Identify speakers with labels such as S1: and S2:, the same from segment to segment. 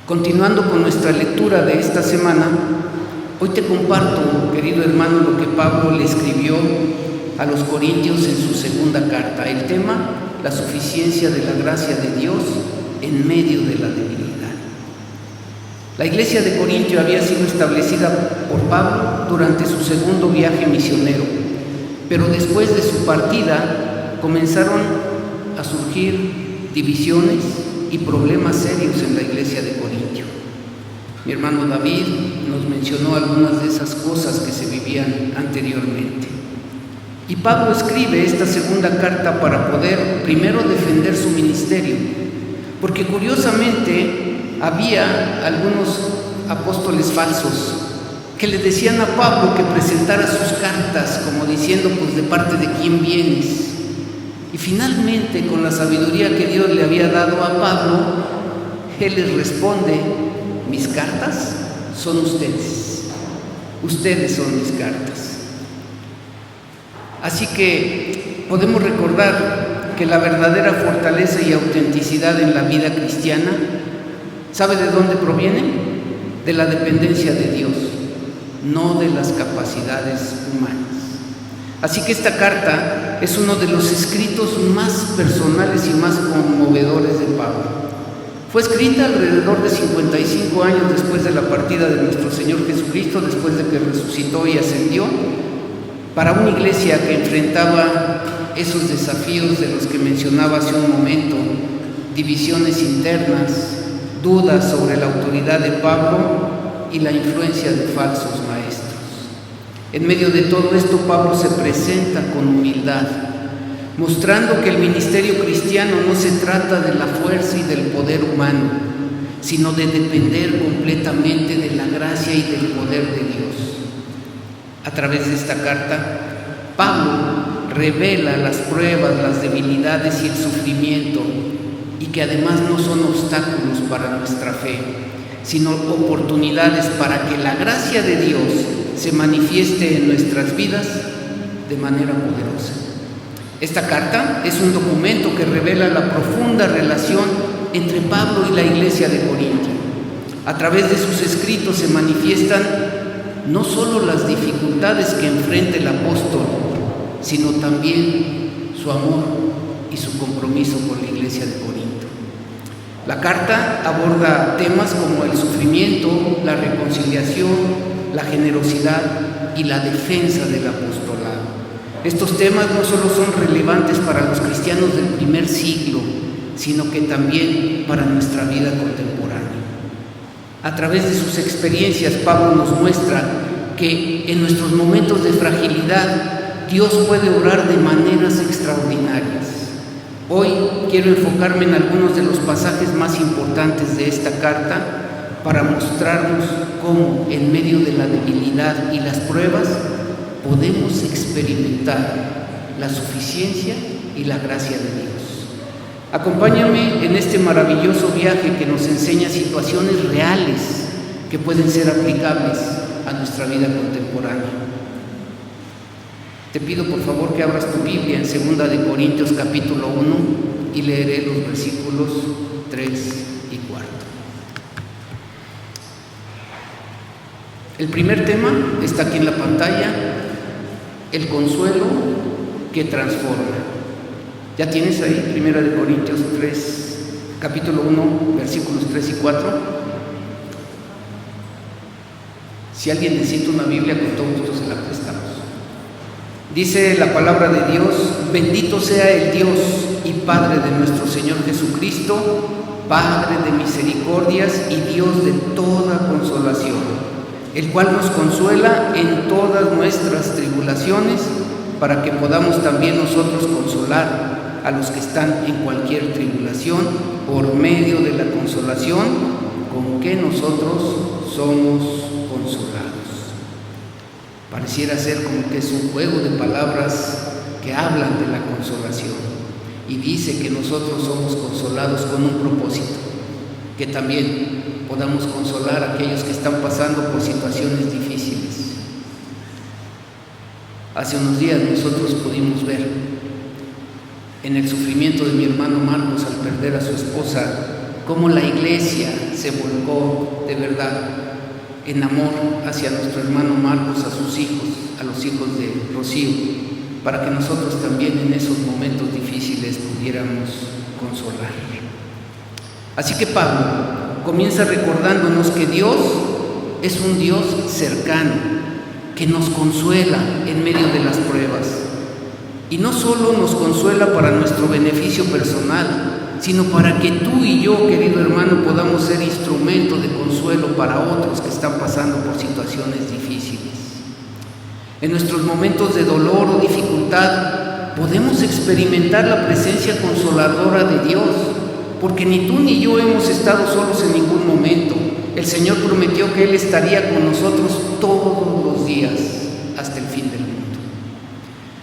S1: Continuando con nuestra lectura de esta semana, hoy te comparto, querido hermano, lo que Pablo le escribió a los Corintios en su segunda carta. El tema, la suficiencia de la gracia de Dios en medio de la debilidad. La iglesia de Corintio había sido establecida por Pablo durante su segundo viaje misionero, pero después de su partida comenzaron a surgir divisiones y problemas serios en la iglesia de Corintio. Mi hermano David nos mencionó algunas de esas cosas que se vivían anteriormente. Y Pablo escribe esta segunda carta para poder primero defender su ministerio, porque curiosamente había algunos apóstoles falsos que le decían a Pablo que presentara sus cartas como diciendo, pues, ¿de parte de quién vienes? Y finalmente, con la sabiduría que Dios le había dado a Pablo, él les responde: mis cartas son ustedes son mis cartas. Así que podemos recordar que la verdadera fortaleza y autenticidad en la vida cristiana, ¿sabe de dónde proviene? De la dependencia de Dios, no de las capacidades humanas. Así que esta carta es uno de los escritos más personales y más conmovedores de Pablo. Fue escrita alrededor de 55 años después de la partida de nuestro Señor Jesucristo, después de que resucitó y ascendió, para una iglesia que enfrentaba esos desafíos de los que mencionaba hace un momento: divisiones internas, dudas sobre la autoridad de Pablo y la influencia de falsos maestros. En medio de todo esto, Pablo se presenta con humildad, mostrando que el ministerio cristiano no se trata de la fuerza y del poder humano, sino de depender completamente de la gracia y del poder de Dios. A través de esta carta, Pablo revela las pruebas, las debilidades y el sufrimiento, y que además no son obstáculos para nuestra fe, sino oportunidades para que la gracia de Dios se manifieste en nuestras vidas de manera poderosa. Esta carta es un documento que revela la profunda relación entre Pablo y la iglesia de Corintio. A través de sus escritos se manifiestan no solo las dificultades que enfrenta el apóstol, sino también su amor y su compromiso con la iglesia de Corinto. La carta aborda temas como el sufrimiento, la reconciliación, la generosidad y la defensa del apostolado. Estos temas no solo son relevantes para los cristianos del primer siglo, sino que también para nuestra vida contemporánea. A través de sus experiencias, Pablo nos muestra que en nuestros momentos de fragilidad, Dios puede obrar de maneras extraordinarias. Hoy quiero enfocarme en algunos de los pasajes más importantes de esta carta para mostrarnos cómo, en medio de la debilidad y las pruebas, podemos experimentar la suficiencia y la gracia de Dios. Acompáñame en este maravilloso viaje que nos enseña situaciones reales que pueden ser aplicables a nuestra vida contemporánea. Te pido por favor que abras tu Biblia en 2 de Corintios capítulo 1 y leeré los versículos 3 y 4. El primer tema está aquí en la pantalla: el consuelo que transforma. ¿Ya tienes ahí 1 de Corintios 3, capítulo 1, versículos 3 y 4? Si alguien necesita una Biblia, con todo gusto se la prestamos. Dice la palabra de Dios: bendito sea el Dios y Padre de nuestro Señor Jesucristo, Padre de misericordias y Dios de toda consolación, el cual nos consuela en todas nuestras tribulaciones, para que podamos también nosotros consolar a los que están en cualquier tribulación, por medio de la consolación con que nosotros somos consolados. Pareciera ser como que es un juego de palabras que hablan de la consolación, y dice que nosotros somos consolados con un propósito: que también podamos consolar a aquellos que están pasando por situaciones difíciles. Hace unos días nosotros pudimos ver en el sufrimiento de mi hermano Marcos al perder a su esposa cómo la iglesia se volcó de verdad en amor hacia nuestro hermano Marcos, a sus hijos, a los hijos de Rocío, para que nosotros también en esos momentos difíciles pudiéramos consolar. Así que Pablo comienza recordándonos que Dios es un Dios cercano, que nos consuela en medio de las pruebas. Y no solo nos consuela para nuestro beneficio personal, sino para que tú y yo, querido hermano, podamos ser instrumento de consuelo para otros que están pasando por situaciones difíciles. En nuestros momentos de dolor o dificultad podemos experimentar la presencia consoladora de Dios, porque ni tú ni yo hemos estado solos en ningún momento. El Señor prometió que Él estaría con nosotros todos los días hasta el fin del mundo.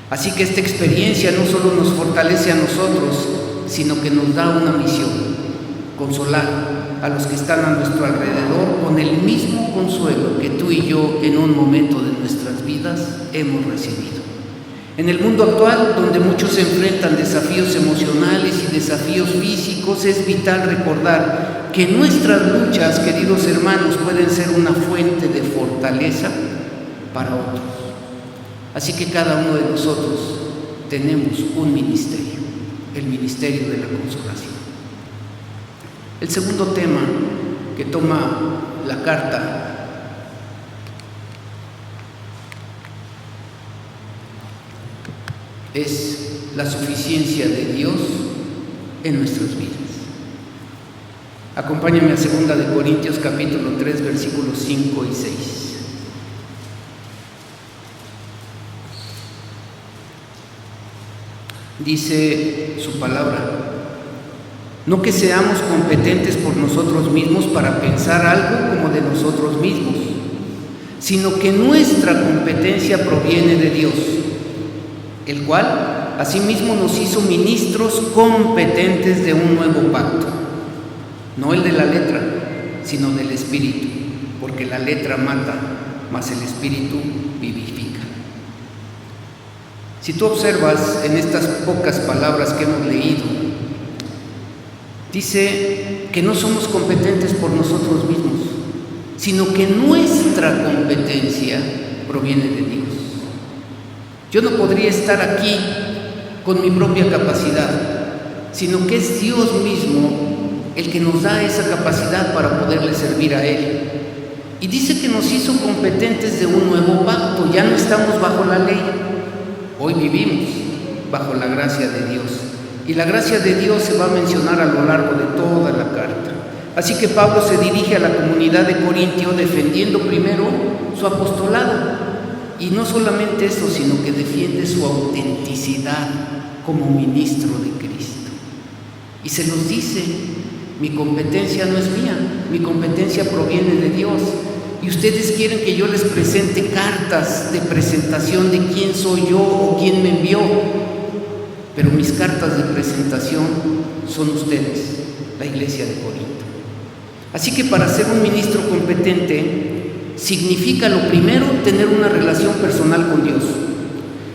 S1: Así que esta experiencia no solo nos fortalece a nosotros, sino que nos da una misión: consolar a los que están a nuestro alrededor con el mismo consuelo que tú y yo en un momento de nuestras vidas hemos recibido. En el mundo actual, donde muchos se enfrentan desafíos emocionales y desafíos físicos, es vital recordar que nuestras luchas, queridos hermanos, pueden ser una fuente de fortaleza para otros. Así que cada uno de nosotros tenemos un ministerio, el ministerio de la consolación. El segundo tema que toma la carta es la suficiencia de Dios en nuestras vidas. Acompáñame a 2 de Corintios capítulo 3, versículos 5 y 6. Dice su palabra: no que seamos competentes por nosotros mismos para pensar algo como de nosotros mismos, sino que nuestra competencia proviene de Dios, el cual asimismo nos hizo ministros competentes de un nuevo pacto, no el de la letra, sino del Espíritu, porque la letra mata, mas el Espíritu vivifica. Si tú observas en estas pocas palabras que hemos leído, dice que no somos competentes por nosotros mismos, sino que nuestra competencia proviene de Dios. Yo no podría estar aquí con mi propia capacidad, sino que es Dios mismo el que nos da esa capacidad para poderle servir a Él. Y dice que nos hizo competentes de un nuevo pacto. Ya no estamos bajo la ley, hoy vivimos bajo la gracia de Dios. Y la gracia de Dios se va a mencionar a lo largo de toda la carta. Así que Pablo se dirige a la comunidad de Corintio defendiendo primero su apostolado. Y no solamente eso, sino que defiende su autenticidad como ministro de Cristo. Y se nos dice: mi competencia no es mía, mi competencia proviene de Dios. Y ustedes quieren que yo les presente cartas de presentación de quién soy yo o quién me envió. Pero mis cartas de presentación son ustedes, la iglesia de Corinto. Así que para ser un ministro competente significa, lo primero, tener una relación personal con Dios.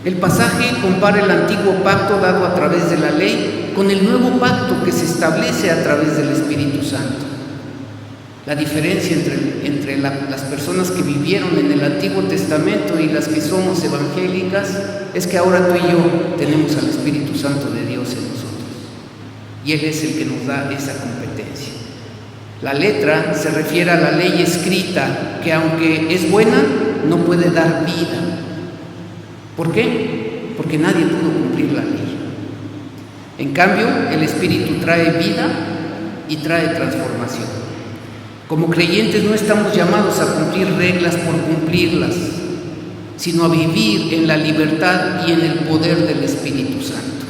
S1: El pasaje compara el antiguo pacto dado a través de la ley con el nuevo pacto que se establece a través del Espíritu Santo. La diferencia entre las personas que vivieron en el Antiguo Testamento y las que somos evangélicas es que ahora tú y yo tenemos al Espíritu Santo de Dios en nosotros, y Él es el que nos da esa competencia. La letra se refiere a la ley escrita, que aunque es buena, no puede dar vida. ¿Por qué? Porque nadie pudo cumplir la ley. En cambio, el Espíritu trae vida y trae transformación. Como creyentes no estamos llamados a cumplir reglas por cumplirlas, sino a vivir en la libertad y en el poder del Espíritu Santo.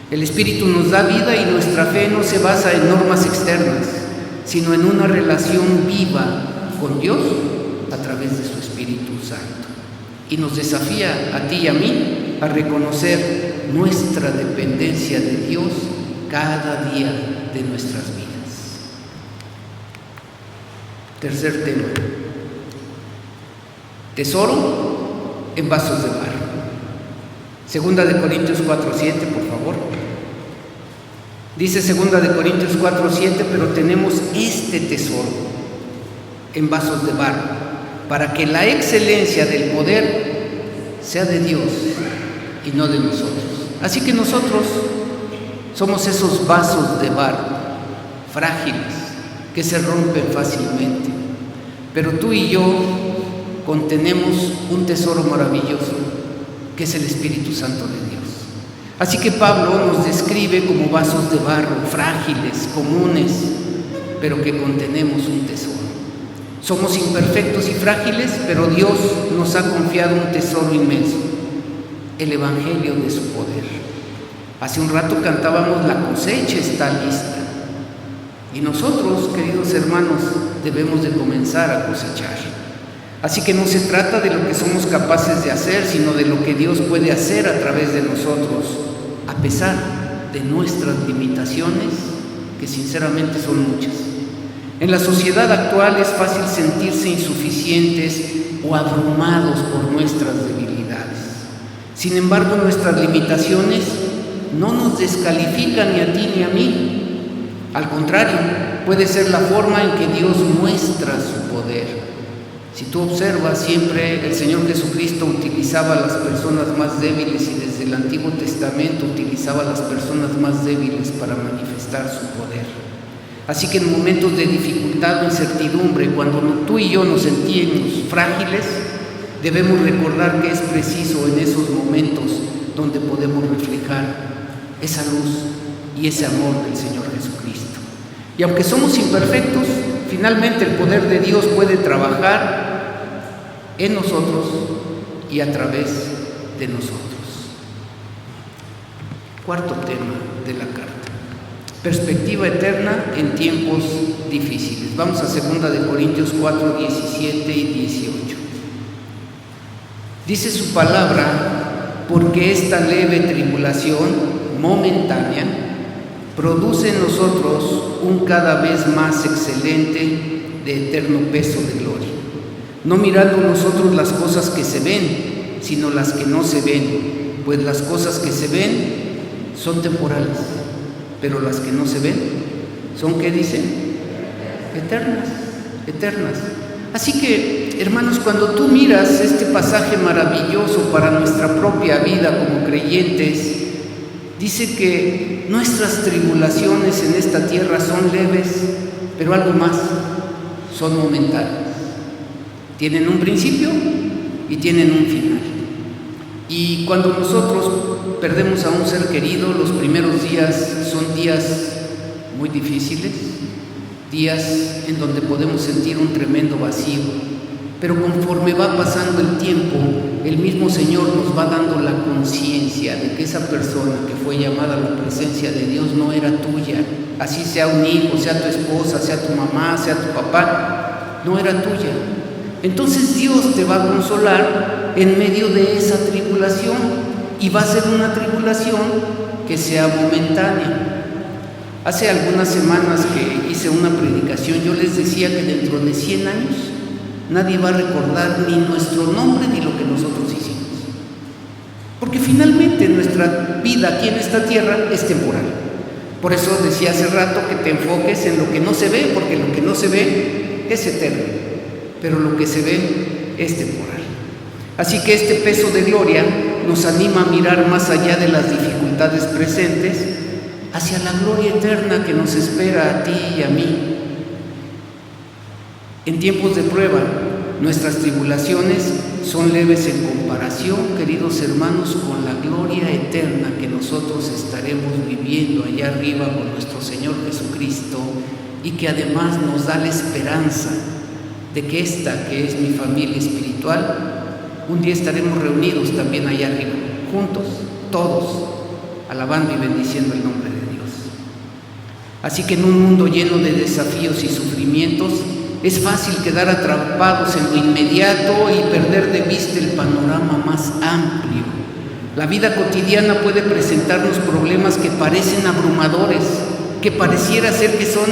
S1: El Espíritu nos da vida y nuestra fe no se basa en normas externas, sino en una relación viva con Dios a través de su Espíritu Santo. Y nos desafía a ti y a mí a reconocer nuestra dependencia de Dios cada día de nuestras vidas. Tercer tema: tesoro en vasos de barro. 2 de Corintios 4:7, por favor. Dice 2 Corintios 4:7, pero tenemos este tesoro en vasos de barro, para que la excelencia del poder sea de Dios y no de nosotros. Así que nosotros somos esos vasos de barro, frágiles, que se rompen fácilmente. Pero tú y yo contenemos un tesoro maravilloso, que es el Espíritu Santo de Dios. Así que Pablo nos describe como vasos de barro, frágiles, comunes, pero que contenemos un tesoro. Somos imperfectos y frágiles, pero Dios nos ha confiado un tesoro inmenso, el Evangelio de su poder. Hace un rato cantábamos: la cosecha está lista. Y nosotros, queridos hermanos, debemos de comenzar a cosechar. Así que no se trata de lo que somos capaces de hacer, sino de lo que Dios puede hacer a través de nosotros, a pesar de nuestras limitaciones, que sinceramente son muchas. En la sociedad actual es fácil sentirse insuficientes o abrumados por nuestras debilidades. Sin embargo, nuestras limitaciones no nos descalifican ni a ti ni a mí. Al contrario, puede ser la forma en que Dios muestra su poder. Si tú observas, siempre el Señor Jesucristo utilizaba a las personas más débiles, y desde el Antiguo Testamento utilizaba a las personas más débiles para manifestar su poder. Así que en momentos de dificultad o incertidumbre, cuando tú y yo nos sentimos frágiles, debemos recordar que es preciso en esos momentos donde podemos reflejar esa luz y ese amor del Señor Jesucristo. Y aunque somos imperfectos, finalmente el poder de Dios puede trabajar en nosotros y a través de nosotros. Cuarto tema de la carta: perspectiva eterna en tiempos difíciles. Vamos a 2 Corintios 4, 17 y 18. Dice su palabra: porque esta leve tribulación momentánea produce en nosotros un cada vez más excelente de eterno peso de gloria, no mirando nosotros las cosas que se ven, sino las que no se ven, pues las cosas que se ven son temporales, pero las que no se ven son, ¿qué dicen? Eternas, eternas. Así que, hermanos, cuando tú miras este pasaje maravilloso para nuestra propia vida como creyentes, dice que nuestras tribulaciones en esta tierra son leves, pero algo más, son momentáneas. Tienen un principio y tienen un final. Y cuando nosotros perdemos a un ser querido, los primeros días son días muy difíciles, días en donde podemos sentir un tremendo vacío. Pero conforme va pasando el tiempo, el mismo Señor nos va dando la conciencia de que esa persona que fue llamada a la presencia de Dios no era tuya. Así sea un hijo, sea tu esposa, sea tu mamá, sea tu papá, no era tuya. Entonces Dios te va a consolar en medio de esa tribulación, y va a ser una tribulación que sea momentánea. Hace algunas semanas que hice una predicación, yo les decía que dentro de 100 años nadie va a recordar ni nuestro nombre ni lo que nosotros hicimos, porque finalmente nuestra vida aquí en esta tierra es temporal. Por eso decía hace rato que te enfoques en lo que no se ve, porque lo que no se ve es eterno, pero lo que se ve es temporal. Así que este peso de gloria nos anima a mirar más allá de las dificultades presentes, hacia la gloria eterna que nos espera a ti y a mí. En tiempos de prueba, nuestras tribulaciones son leves en comparación, queridos hermanos, con la gloria eterna que nosotros estaremos viviendo allá arriba con nuestro Señor Jesucristo, y que además nos da la esperanza de que esta, que es mi familia espiritual, un día estaremos reunidos también allá arriba, juntos, todos, alabando y bendiciendo el nombre de Dios. Así que en un mundo lleno de desafíos y sufrimientos, es fácil quedar atrapados en lo inmediato y perder de vista el panorama más amplio. La vida cotidiana puede presentarnos problemas que parecen abrumadores, que pareciera ser que son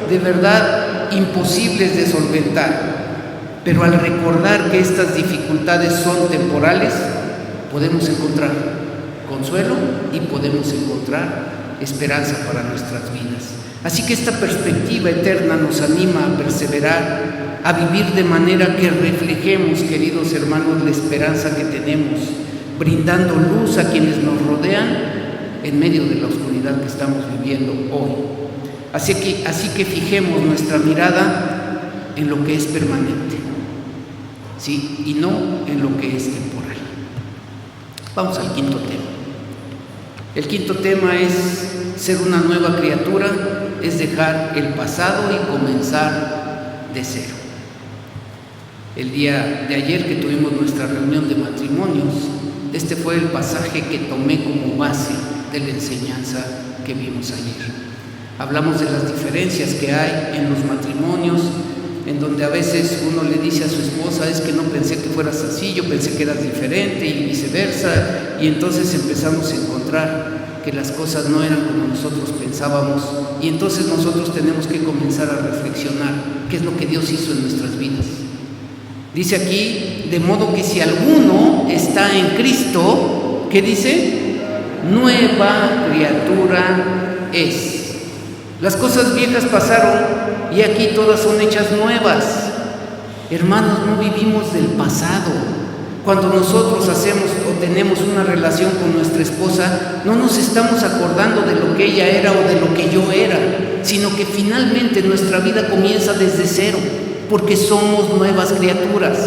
S1: de verdad imposibles de solventar. Pero al recordar que estas dificultades son temporales, podemos encontrar consuelo y podemos encontrar esperanza para nuestras vidas. Así que esta perspectiva eterna nos anima a perseverar, a vivir de manera que reflejemos, queridos hermanos, la esperanza que tenemos, brindando luz a quienes nos rodean en medio de la oscuridad que estamos viviendo hoy. Así que fijemos nuestra mirada en lo que es permanente, ¿sí? Y no en lo que es temporal. Vamos al quinto tema. El quinto tema es ser una nueva criatura, es dejar el pasado y comenzar de cero. El día de ayer que tuvimos nuestra reunión de matrimonios, este fue el pasaje que tomé como base de la enseñanza que vimos ayer. Hablamos de las diferencias que hay en los matrimonios, en donde a veces uno le dice a su esposa: es que no pensé que fueras así, yo pensé que eras diferente, y viceversa, y entonces empezamos a encontrar que las cosas no eran como nosotros pensábamos, y entonces nosotros tenemos que comenzar a reflexionar qué es lo que Dios hizo en nuestras vidas. Dice aquí: de modo que si alguno está en Cristo, ¿qué dice? Nueva criatura es. Las cosas viejas pasaron y aquí todas son hechas nuevas. Hermanos, no vivimos del pasado. Cuando nosotros hacemos o tenemos una relación con nuestra esposa, no nos estamos acordando de lo que ella era o de lo que yo era, sino que finalmente nuestra vida comienza desde cero, porque somos nuevas criaturas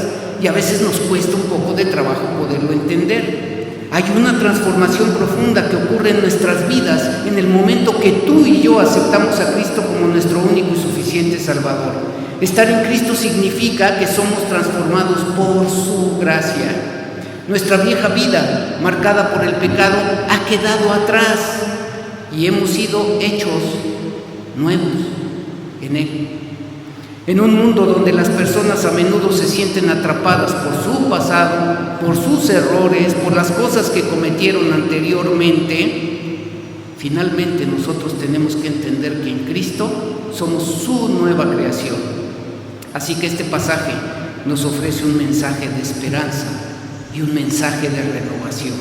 S1: y a veces nos cuesta un poco de trabajo poderlo entender. Hay una transformación profunda que ocurre en nuestras vidas en el momento que tú y yo aceptamos a Cristo como nuestro único y suficiente Salvador. Estar en Cristo significa que somos transformados por su gracia. Nuestra vieja vida, marcada por el pecado, ha quedado atrás y hemos sido hechos nuevos en Él. En un mundo donde las personas a menudo se sienten atrapadas por su pasado, por sus errores, por las cosas que cometieron anteriormente, finalmente nosotros tenemos que entender que en Cristo somos su nueva creación. Así que este pasaje nos ofrece un mensaje de esperanza y un mensaje de renovación.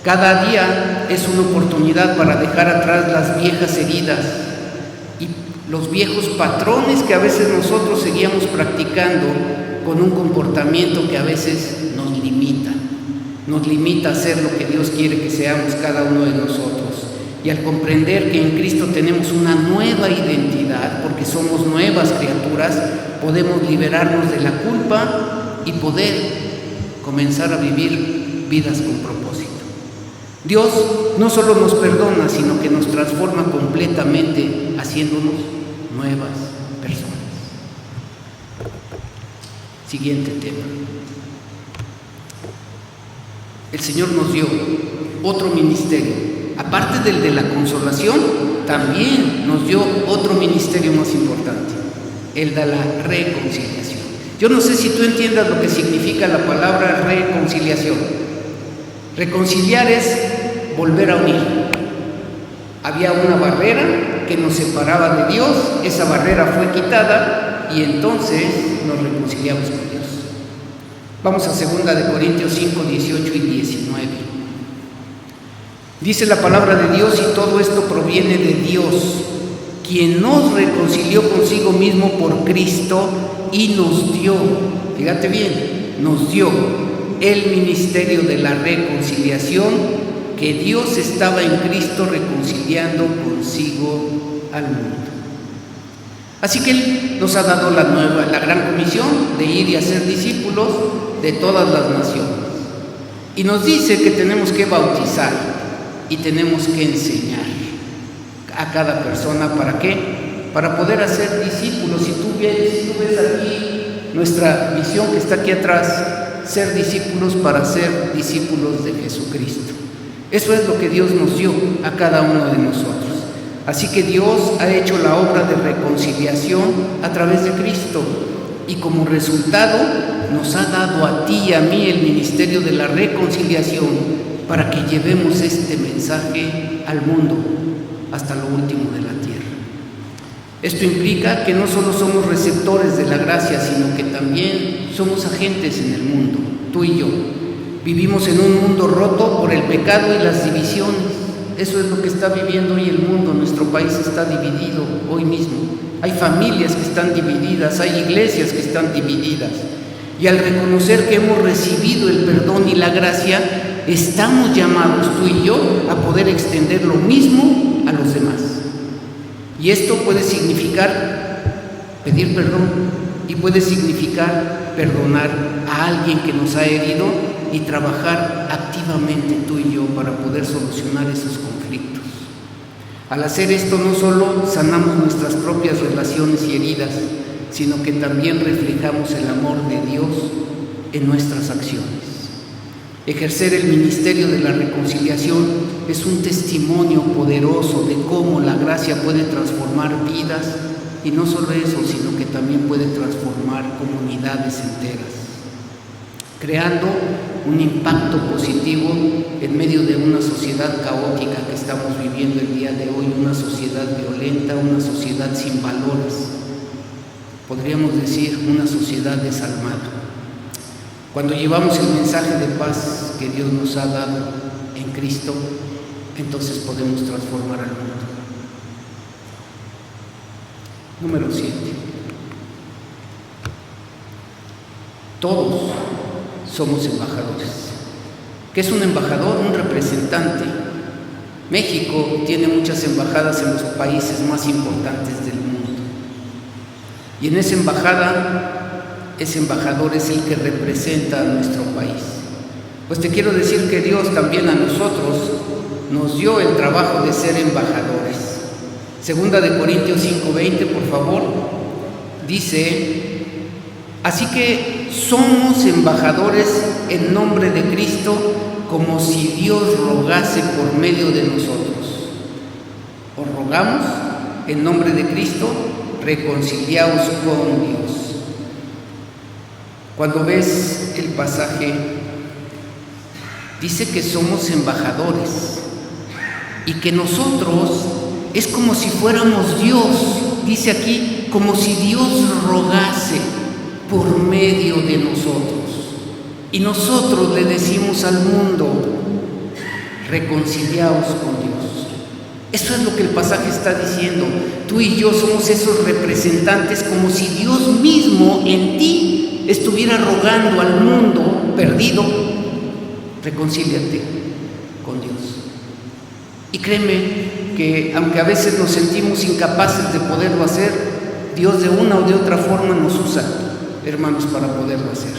S1: Cada día es una oportunidad para dejar atrás las viejas heridas y los viejos patrones que a veces nosotros seguíamos practicando con un comportamiento que a veces nos limita a hacer lo que Dios quiere que seamos cada uno de nosotros. Y al comprender que en Cristo tenemos una nueva identidad, porque somos nuevas criaturas, podemos liberarnos de la culpa y poder comenzar a vivir vidas con propósito. Dios no solo nos perdona, sino que nos transforma completamente, haciéndonos nuevas personas. Siguiente tema. El Señor nos dio otro ministerio. Aparte del de la consolación, también nos dio otro ministerio más importante, el de la reconciliación. Yo no sé si tú entiendas lo que significa la palabra reconciliación. Reconciliar es volver a unir. Había una barrera que nos separaba de Dios, esa barrera fue quitada y entonces nos reconciliamos con Dios. Vamos a 2 Corintios 5, 18 y 19. Dice la palabra de Dios: y todo esto proviene de Dios, quien nos reconcilió consigo mismo por Cristo y nos dio, fíjate bien, nos dio el ministerio de la reconciliación, que Dios estaba en Cristo reconciliando consigo al mundo. Así que Él nos ha dado la gran comisión de ir y hacer discípulos de todas las naciones. Y nos dice que tenemos que bautizar y tenemos que enseñar a cada persona. ¿Para qué? Para poder hacer discípulos. Si tú ves aquí nuestra misión que está aquí atrás, ser discípulos para ser discípulos de Jesucristo. Eso es lo que Dios nos dio a cada uno de nosotros. Así que Dios ha hecho la obra de reconciliación a través de Cristo y como resultado nos ha dado a ti y a mí el ministerio de la reconciliación para que llevemos este mensaje al mundo hasta lo último de la tierra. Esto implica que no solo somos receptores de la gracia, sino que también somos agentes en el mundo, tú y yo. Vivimos en un mundo roto por el pecado y las divisiones. Eso es lo que está viviendo hoy el mundo. Nuestro país está dividido hoy mismo. Hay familias que están divididas, hay iglesias que están divididas. Y al reconocer que hemos recibido el perdón y la gracia, estamos llamados tú y yo a poder extender lo mismo a los demás. Y esto puede significar pedir perdón y puede significar perdonar a alguien que nos ha herido y trabajar activamente tú y yo para poder solucionar esos conflictos. Al hacer esto no solo sanamos nuestras propias relaciones y heridas, sino que también reflejamos el amor de Dios en nuestras acciones. Ejercer el ministerio de la reconciliación es un testimonio poderoso de cómo la gracia puede transformar vidas, y no solo eso, sino que también puede transformar comunidades enteras, creando un impacto positivo en medio de una sociedad caótica que estamos viviendo el día de hoy, una sociedad violenta, una sociedad sin valores, podríamos decir una sociedad desalmada. Cuando llevamos el mensaje de paz que Dios nos ha dado en Cristo, entonces podemos transformar al mundo. Número 7. Todos somos embajadores. ¿Qué es un embajador? Un representante. México tiene muchas embajadas en los países más importantes del mundo. Y en esa embajada, ese embajador es el que representa a nuestro país. Pues te quiero decir que Dios también a nosotros nos dio el trabajo de ser embajadores. Segunda de Corintios 5:20, por favor, dice: así que somos embajadores en nombre de Cristo, como si Dios rogase por medio de nosotros. Os rogamos en nombre de Cristo, reconciliaos con Dios. Cuando ves el pasaje, dice que somos embajadores y que nosotros es como si fuéramos Dios. Dice aquí, como si Dios rogase por medio de nosotros. Y nosotros le decimos al mundo: reconciliaos con Dios. Eso es lo que el pasaje está diciendo. Tú y yo somos esos representantes, como si Dios mismo en ti estuviera rogando al mundo perdido: reconcíliate con Dios. Y créeme que aunque a veces nos sentimos incapaces de poderlo hacer, Dios de una o de otra forma nos usa, hermanos, para poderlo hacer.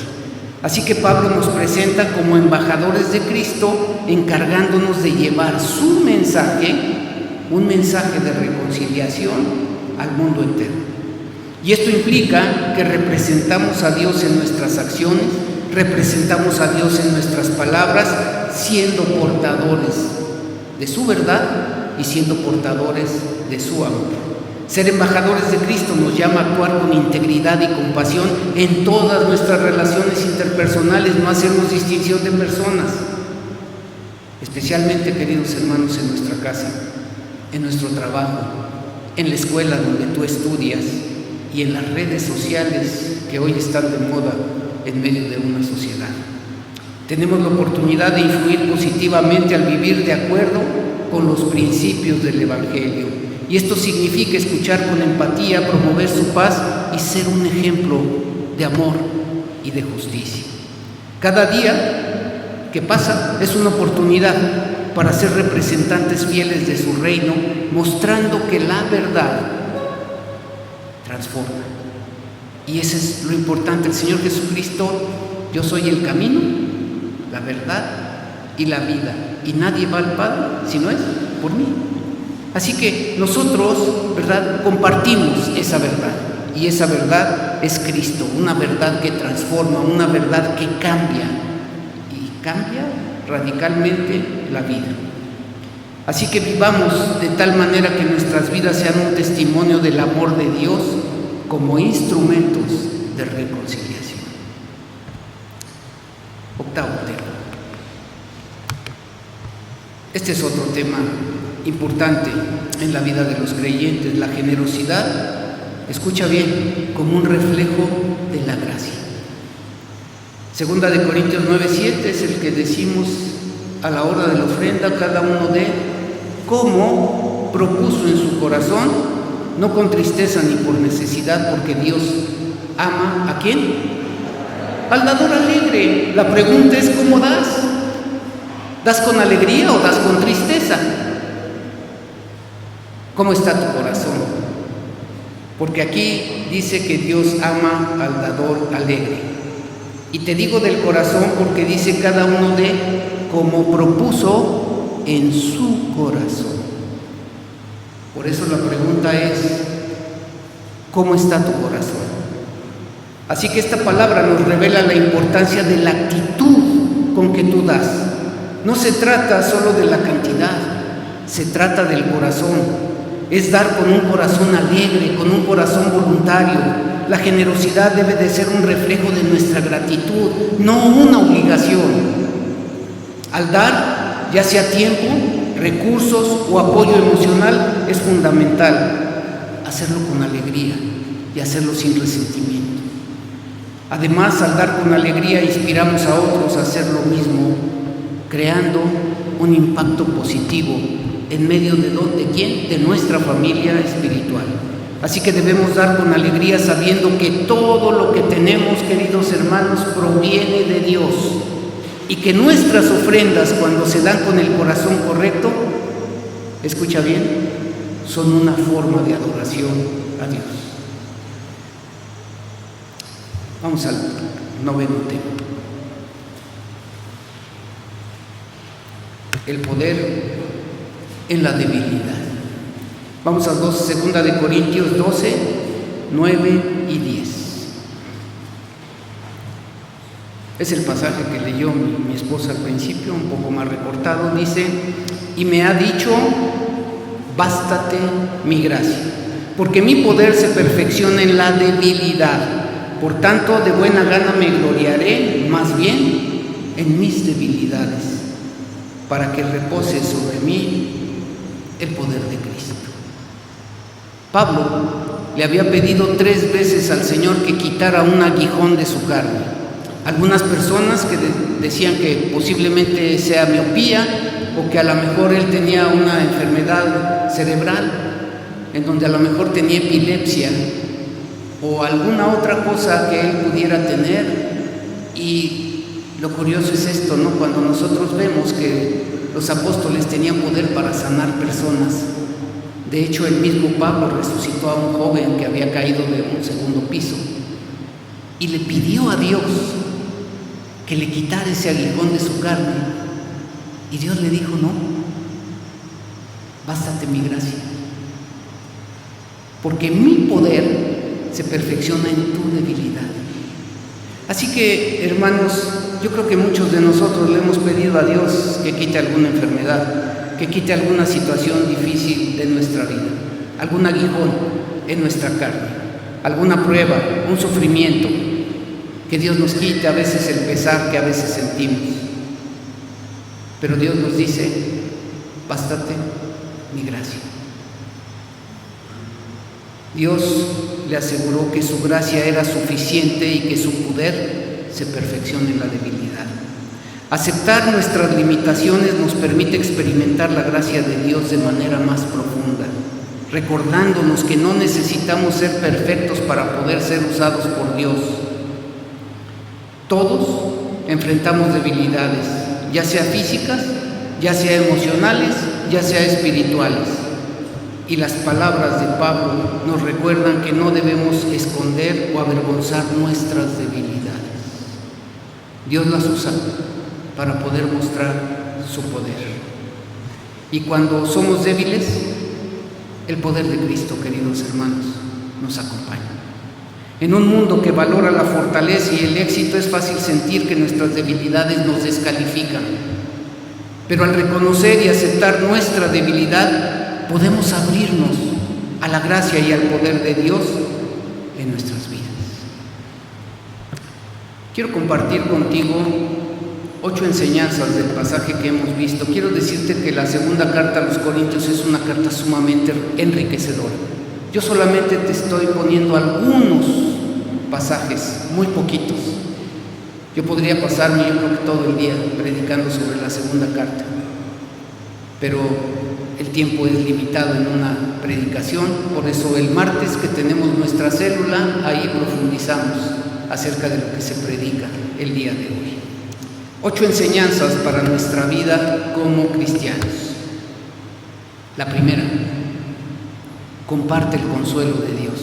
S1: Así que Pablo nos presenta como embajadores de Cristo, encargándonos de llevar su mensaje, un mensaje de reconciliación al mundo entero. Y esto implica que representamos a Dios en nuestras acciones, representamos a Dios en nuestras palabras, siendo portadores de su verdad y siendo portadores de su amor. Ser embajadores de Cristo nos llama a actuar con integridad y compasión en todas nuestras relaciones interpersonales. No hacemos distinción de personas, especialmente, queridos hermanos, en nuestra casa, en nuestro trabajo, en la escuela donde tú estudias y en las redes sociales que hoy están de moda en medio de una sociedad. Tenemos la oportunidad de influir positivamente al vivir de acuerdo con los principios del Evangelio. Y esto significa escuchar con empatía, promover su paz y ser un ejemplo de amor y de justicia. Cada día que pasa es una oportunidad para ser representantes fieles de su reino, mostrando que la verdad transforma. Y eso es lo importante. El Señor Jesucristo: yo soy el camino, la verdad y la vida, y nadie va al Padre si no es por mí. Así que nosotros, ¿verdad?, compartimos esa verdad, y esa verdad es Cristo, una verdad que transforma, una verdad que cambia, y cambia radicalmente la vida. Así que vivamos de tal manera que nuestras vidas sean un testimonio del amor de Dios como instrumentos de reconciliación. Octavo tema. Este es otro tema importante en la vida de los creyentes: la generosidad, escucha bien, como un reflejo de la gracia. Segunda de Corintios 9:7 es el que decimos a la hora de la ofrenda: cada uno dé como propuso en su corazón, no con tristeza ni por necesidad, porque Dios ama ¿a quién? Al dador alegre. La pregunta es: ¿cómo das? ¿Das con alegría o das con tristeza? ¿Cómo está tu corazón? Porque aquí dice que Dios ama al dador alegre. Y te digo del corazón porque dice cada uno de como propuso en su corazón. Por eso la pregunta es: ¿cómo está tu corazón? Así que esta palabra nos revela la importancia de la actitud con que tú das. No se trata solo de la cantidad, se trata del corazón. Es dar con un corazón alegre, con un corazón voluntario. La generosidad debe de ser un reflejo de nuestra gratitud, no una obligación. Al dar, ya sea tiempo, recursos o apoyo emocional, es fundamental hacerlo con alegría y hacerlo sin resentimiento. Además, al dar con alegría, inspiramos a otros a hacer lo mismo, creando un impacto positivo en medio ¿de quién? De nuestra familia espiritual. Así que debemos dar con alegría sabiendo que todo lo que tenemos, queridos hermanos, proviene de Dios, y que nuestras ofrendas, cuando se dan con el corazón correcto, escucha bien, son una forma de adoración a Dios. Vamos al 9º tema. El poder en la debilidad. Vamos a 2 de Corintios 12, 9 y 10. Es el pasaje que leyó mi esposa al principio, un poco más recortado. Dice: y me ha dicho, bástate mi gracia, porque mi poder se perfecciona en la debilidad. Por tanto, de buena gana me gloriaré más bien en mis debilidades, para que repose sobre mí el poder de Cristo. Pablo le había pedido 3 veces al Señor que quitara un aguijón de su carne. Algunas personas que decían que posiblemente sea miopía, o que a lo mejor él tenía una enfermedad cerebral, en donde a lo mejor tenía epilepsia o alguna otra cosa que él pudiera tener. Y lo curioso es esto, ¿no? Cuando nosotros vemos que los apóstoles tenían poder para sanar personas. De hecho, el mismo Pablo resucitó a un joven que había caído de un 2º piso y le pidió a Dios que le quitara ese aguijón de su carne, y Dios le dijo: no, bástate mi gracia, porque mi poder se perfecciona en tu debilidad. Así que, hermanos, yo creo que muchos de nosotros le hemos pedido a Dios que quite alguna enfermedad, que quite alguna situación difícil de nuestra vida, algún aguijón en nuestra carne, alguna prueba, un sufrimiento, que Dios nos quite a veces el pesar que a veces sentimos. Pero Dios nos dice: bástate mi gracia. Dios le aseguró que su gracia era suficiente y que su poder se perfecciona en la debilidad. Aceptar nuestras limitaciones nos permite experimentar la gracia de Dios de manera más profunda, recordándonos que no necesitamos ser perfectos para poder ser usados por Dios. Todos enfrentamos debilidades, ya sea físicas, ya sea emocionales, ya sea espirituales. Y las palabras de Pablo nos recuerdan que no debemos esconder o avergonzar nuestras debilidades. Dios las usa para poder mostrar su poder. Y cuando somos débiles, el poder de Cristo, queridos hermanos, nos acompaña. En un mundo que valora la fortaleza y el éxito, es fácil sentir que nuestras debilidades nos descalifican. Pero al reconocer y aceptar nuestra debilidad, podemos abrirnos a la gracia y al poder de Dios en nuestras vidas. Quiero compartir contigo 8 enseñanzas del pasaje que hemos visto. Quiero decirte que la 2ª carta a los Corintios es una carta sumamente enriquecedora. Yo solamente te estoy poniendo algunos pasajes, muy poquitos. Yo podría pasarme, yo creo que todo el día predicando sobre la 2ª carta. pero el tiempo es limitado en una predicación, por eso el martes que tenemos nuestra célula, ahí profundizamos acerca de lo que se predica el día de hoy. 8 enseñanzas para nuestra vida como cristianos. La primera, comparte el consuelo de Dios.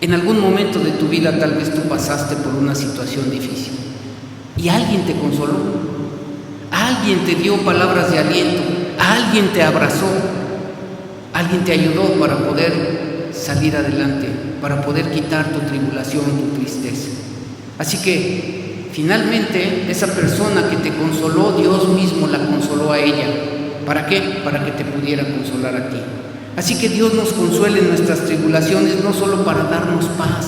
S1: En algún momento de tu vida tal vez tú pasaste por una situación difícil y alguien te consoló, alguien te dio palabras de aliento, alguien te abrazó, alguien te ayudó para poder salir adelante, para poder quitar tu tribulación, tu tristeza. Así que finalmente esa persona que te consoló, Dios mismo la consoló a ella. ¿Para qué? Para que te pudiera consolar a ti. Así que Dios nos consuele en nuestras tribulaciones, no solo para darnos paz,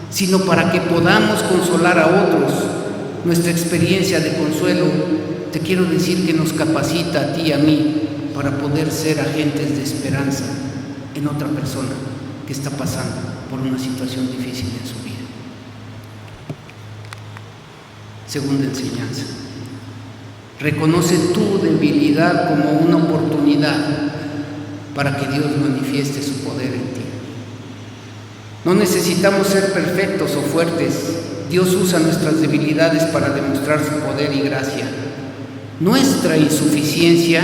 S1: sino para que podamos consolar a otros. Nuestra experiencia de consuelo, te quiero decir que nos capacita a ti y a mí para poder ser agentes de esperanza en otra persona que está pasando por una situación difícil en su vida. Segunda enseñanza. Reconoce tu debilidad como una oportunidad para que Dios manifieste su poder en ti. No necesitamos ser perfectos o fuertes. Dios usa nuestras debilidades para demostrar su poder y gracia. Nuestra insuficiencia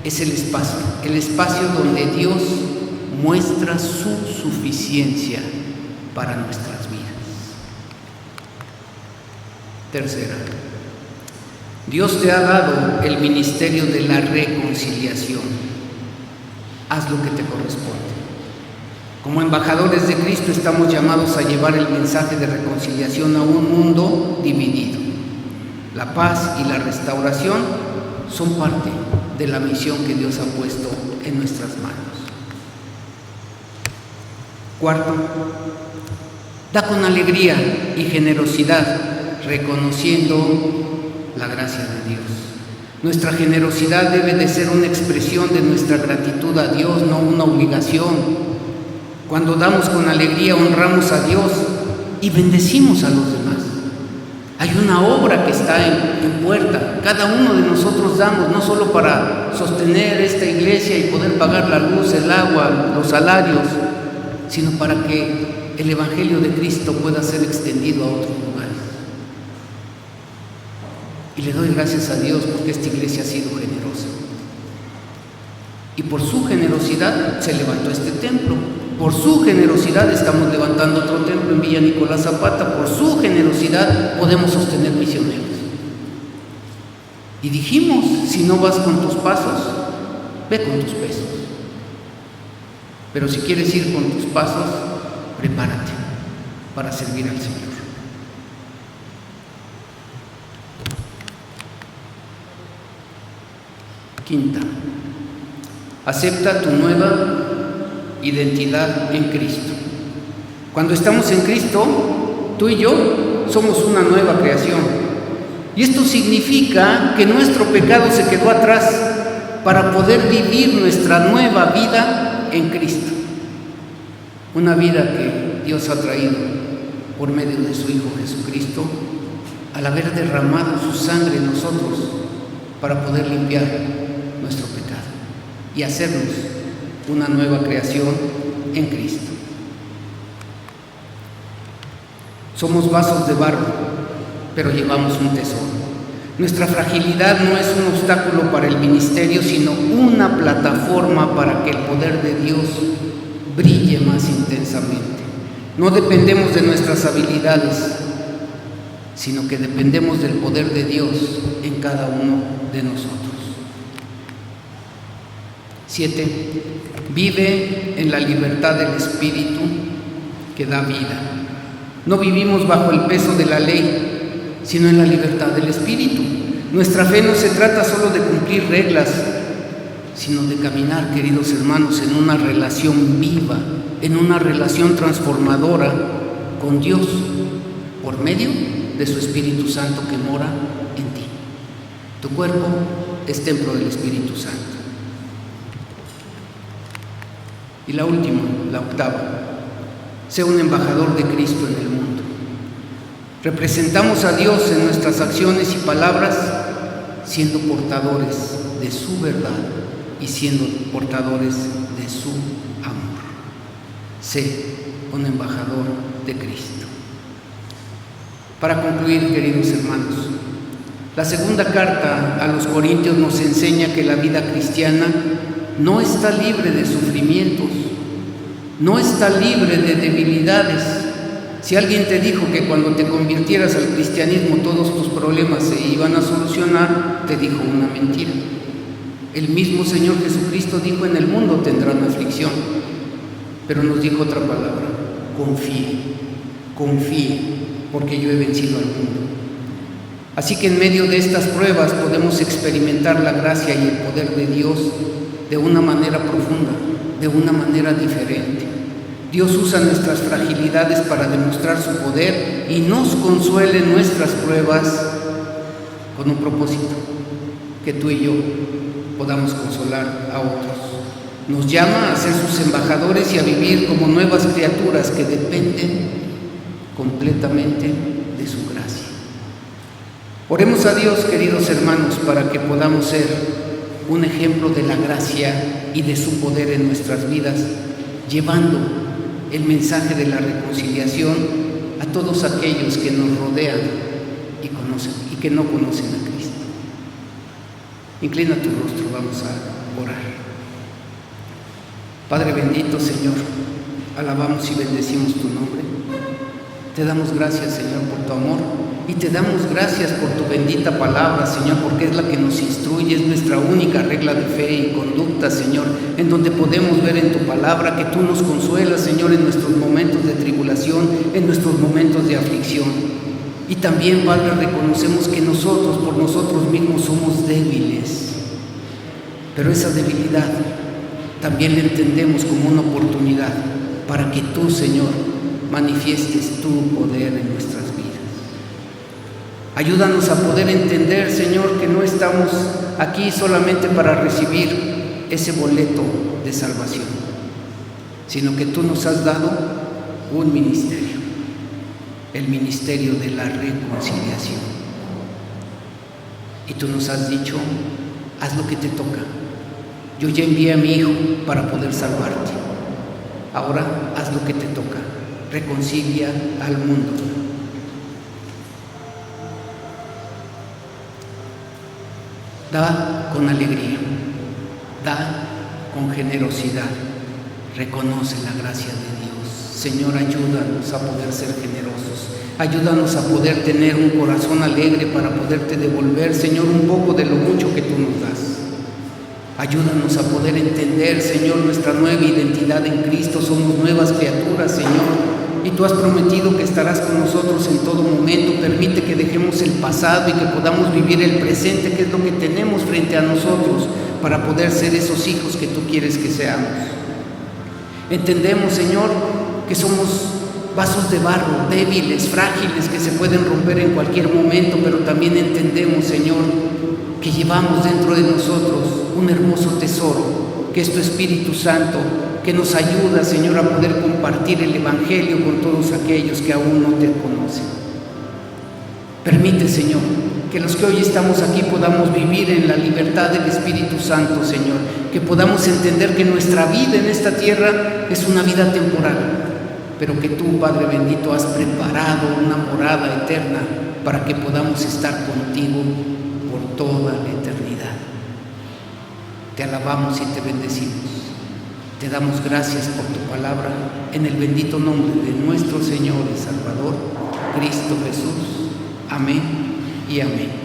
S1: es el espacio donde Dios muestra su suficiencia para nuestras vidas. Tercera, Dios te ha dado el ministerio de la reconciliación. Haz lo que te corresponde. Como embajadores de Cristo estamos llamados a llevar el mensaje de reconciliación a un mundo dividido. La paz y la restauración son parte de la misión que Dios ha puesto en nuestras manos. Cuarto, da con alegría y generosidad, reconociendo la gracia de Dios. Nuestra generosidad debe de ser una expresión de nuestra gratitud a Dios, no una obligación. Cuando damos con alegría, honramos a Dios y bendecimos a los demás. Hay una obra que está en puerta. Cada uno de nosotros damos, no solo para sostener esta iglesia y poder pagar la luz, el agua, los salarios, sino para que el Evangelio de Cristo pueda ser extendido a otros lugares. Y le doy gracias a Dios porque esta iglesia ha sido generosa. Y por su generosidad se levantó este templo. Por su generosidad estamos levantando otro templo en Villa Nicolás Zapata. Por su generosidad podemos sostener misioneros. Y dijimos, si no vas con tus pasos, ve con tus pesos. Pero si quieres ir con tus pasos, prepárate para servir al Señor. Quinta, acepta tu nueva identidad en Cristo. Cuando estamos en Cristo, tú y yo somos una nueva creación. Y esto significa que nuestro pecado se quedó atrás para poder vivir nuestra nueva vida en Cristo. Una vida que Dios ha traído por medio de su Hijo Jesucristo, al haber derramado su sangre en nosotros para poder limpiar nuestro pecado y hacernos una nueva creación en Cristo. Somos vasos de barro, pero llevamos un tesoro. Nuestra fragilidad no es un obstáculo para el ministerio, sino una plataforma para que el poder de Dios brille más intensamente. No dependemos de nuestras habilidades, sino que dependemos del poder de Dios en cada uno de nosotros. 7. Vive en la libertad del Espíritu que da vida. No vivimos bajo el peso de la ley, sino en la libertad del Espíritu. Nuestra fe no se trata solo de cumplir reglas, sino de caminar, queridos hermanos, en una relación viva, en una relación transformadora con Dios, por medio de su Espíritu Santo que mora en ti. Tu cuerpo es templo del Espíritu Santo. Y la última, la octava, sé un embajador de Cristo en el mundo. Representamos a Dios en nuestras acciones y palabras, siendo portadores de su verdad y siendo portadores de su amor. Sé un embajador de Cristo. Para concluir, queridos hermanos, la segunda carta a los Corintios nos enseña que la vida cristiana no está libre de sufrimientos, no está libre de debilidades. Si alguien te dijo que cuando te convirtieras al cristianismo todos tus problemas se iban a solucionar, te dijo una mentira. El mismo Señor Jesucristo dijo: en el mundo tendrán aflicción, pero nos dijo otra palabra: confíe, confíe, porque yo he vencido al mundo. Así que en medio de estas pruebas podemos experimentar la gracia y el poder de Dios de una manera profunda, de una manera diferente. Dios usa nuestras fragilidades para demostrar su poder y nos consuela en nuestras pruebas con un propósito: que tú y yo podamos consolar a otros. Nos llama a ser sus embajadores y a vivir como nuevas criaturas que dependen completamente de su gracia. Oremos a Dios, queridos hermanos, para que podamos ser un ejemplo de la gracia y de su poder en nuestras vidas, llevando el mensaje de la reconciliación a todos aquellos que nos rodean y conocen y que no conocen a Cristo. Inclina tu rostro, vamos a orar. Padre bendito, Señor, alabamos y bendecimos tu nombre. Te damos gracias, Señor, por tu amor, y te damos gracias por tu bendita palabra, Señor, porque es la que nos instruye, es nuestra única regla de fe y conducta, Señor, en donde podemos ver en tu palabra que tú nos consuelas, Señor, en nuestros momentos de tribulación, en nuestros momentos de aflicción. Y también, Padre, reconocemos que nosotros, por nosotros mismos, somos débiles, pero esa debilidad también la entendemos como una oportunidad para que tú, Señor, manifiestes tu poder en nuestras vidas. Ayúdanos a poder entender, Señor, que no estamos aquí solamente para recibir ese boleto de salvación, sino que tú nos has dado un ministerio, el ministerio de la reconciliación. Y tú nos has dicho: haz lo que te toca. Yo ya envié a mi Hijo para poder salvarte. Ahora haz lo que te toca. Reconcilia al mundo. Da con alegría, da con generosidad, reconoce la gracia de Dios. Señor, ayúdanos a poder ser generosos, ayúdanos a poder tener un corazón alegre para poderte devolver, Señor, un poco de lo mucho que tú nos das. Ayúdanos a poder entender, Señor, nuestra nueva identidad en Cristo. Somos nuevas criaturas, Señor, y tú has prometido que estarás con nosotros en todo momento. Permite que dejemos el pasado y que podamos vivir el presente, que es lo que tenemos frente a nosotros, para poder ser esos hijos que tú quieres que seamos. Entendemos, Señor, que somos vasos de barro, débiles, frágiles, que se pueden romper en cualquier momento, pero también entendemos, Señor, que llevamos dentro de nosotros un hermoso tesoro, que es tu Espíritu Santo, que nos ayuda, Señor, a poder compartir el Evangelio con todos aquellos que aún no te conocen. Permite, Señor, que los que hoy estamos aquí podamos vivir en la libertad del Espíritu Santo, Señor, que podamos entender que nuestra vida en esta tierra es una vida temporal, pero que tú, Padre bendito, has preparado una morada eterna para que podamos estar contigo por toda la eternidad. Te alabamos y te bendecimos. Te damos gracias por tu palabra, en el bendito nombre de nuestro Señor y Salvador, Cristo Jesús. Amén y amén.